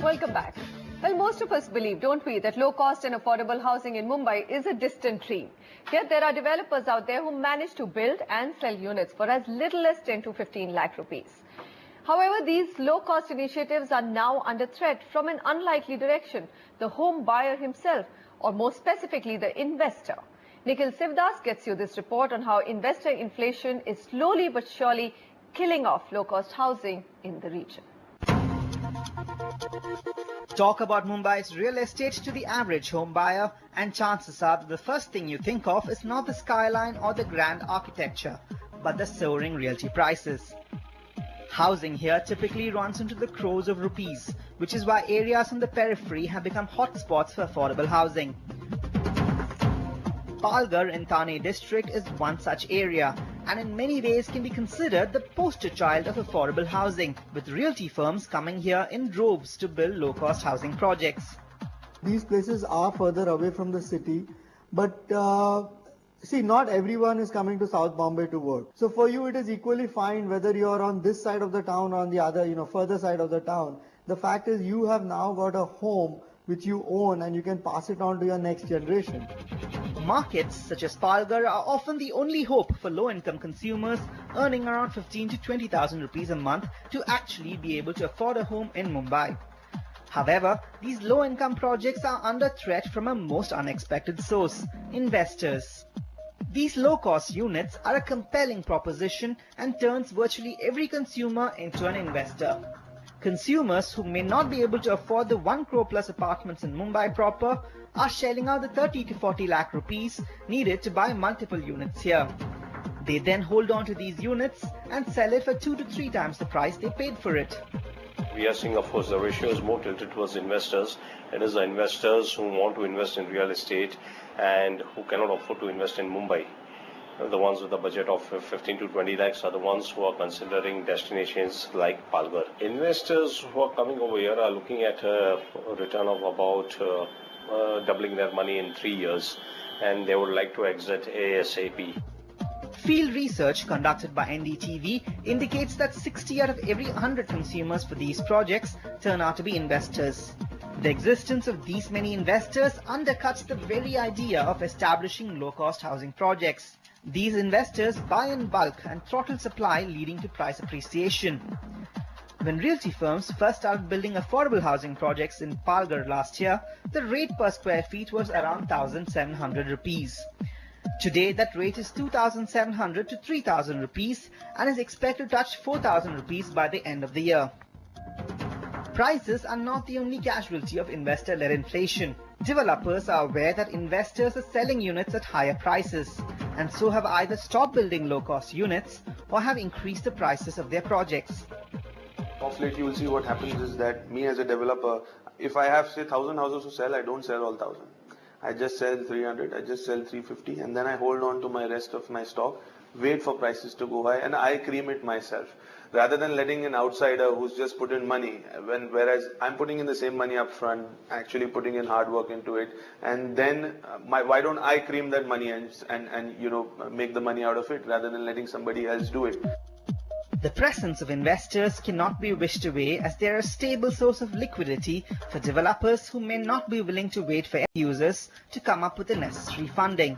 Welcome back. Well, most of us believe, don't we, that low-cost and affordable housing in Mumbai is a distant dream. Yet there are developers out there who manage to build and sell units for as little as 10 to 15 lakh rupees. However, these low-cost initiatives are now under threat from an unlikely direction, the home buyer himself, or more specifically, the investor. Nikhil Sivdas gets you this report on how investor inflation is slowly but surely killing off low-cost housing in the region. Talk about Mumbai's real estate to the average home buyer, and chances are that the first thing you think of is not the skyline or the grand architecture, but the soaring realty prices. Housing here typically runs into the crores of rupees, which is why areas on the periphery have become hotspots for affordable housing. Palghar in Thane district is one such area, and in many ways can be considered the poster child of affordable housing, with realty firms coming here in droves to build low-cost housing projects. These places are further away from the city, but see, not everyone is coming to South Bombay to work. So for you, it is equally fine whether you're on this side of the town or on the other, further side of the town. The fact is you have now got a home which you own and you can pass it on to your next generation. Markets such as Palghar are often the only hope for low-income consumers earning around 15 to 20,000 rupees a month to actually be able to afford a home in Mumbai. However, these low-income projects are under threat from a most unexpected source: investors. These low-cost units are a compelling proposition and turns virtually every consumer into an investor. Consumers who may not be able to afford the 1 crore plus apartments in Mumbai proper are shelling out the 30 to 40 lakh rupees needed to buy multiple units here. They then hold on to these units and sell it for 2 to 3 times the price they paid for it. We are seeing, of course, the ratio is more tilted towards investors. It is the investors who want to invest in real estate and who cannot afford to invest in Mumbai. The ones with a budget of 15 to 20 lakhs are the ones who are considering destinations like Palghar. Investors who are coming over here are looking at a return of about doubling their money in 3 years, and they would like to exit ASAP. Field research conducted by NDTV indicates that 60 out of every 100 consumers for these projects turn out to be investors. The existence of these many investors undercuts the very idea of establishing low-cost housing projects. These investors buy in bulk and throttle supply, leading to price appreciation. When realty firms first started building affordable housing projects in Palghar last year, the rate per square feet was around 1,700 rupees. Today, that rate is 2,700 to 3,000 rupees and is expected to touch 4,000 rupees by the end of the year. Prices are not the only casualty of investor-led inflation. Developers are aware that investors are selling units at higher prices, and so have either stopped building low-cost units or have increased the prices of their projects. Of late, you will see what happens is that me as a developer, if I have say 1,000 houses to sell, I don't sell all 1,000. I just sell 300, I just sell 350, and then I hold on to my rest of my stock, wait for prices to go high, and I cream it myself. Rather than letting an outsider who's just put in money, whereas I'm putting in the same money up front, actually putting in hard work into it, and then why don't I cream that money and make the money out of it rather than letting somebody else do it. The presence of investors cannot be wished away, as they are a stable source of liquidity for developers who may not be willing to wait for end users to come up with the necessary funding.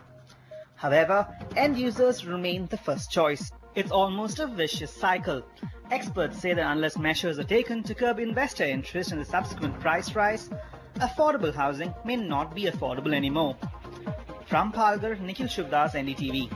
However, end users remain the first choice. It's almost a vicious cycle. Experts say that unless measures are taken to curb investor interest in the subsequent price rise, affordable housing may not be affordable anymore. From Palghar, Nikhil Sivdas, NDTV.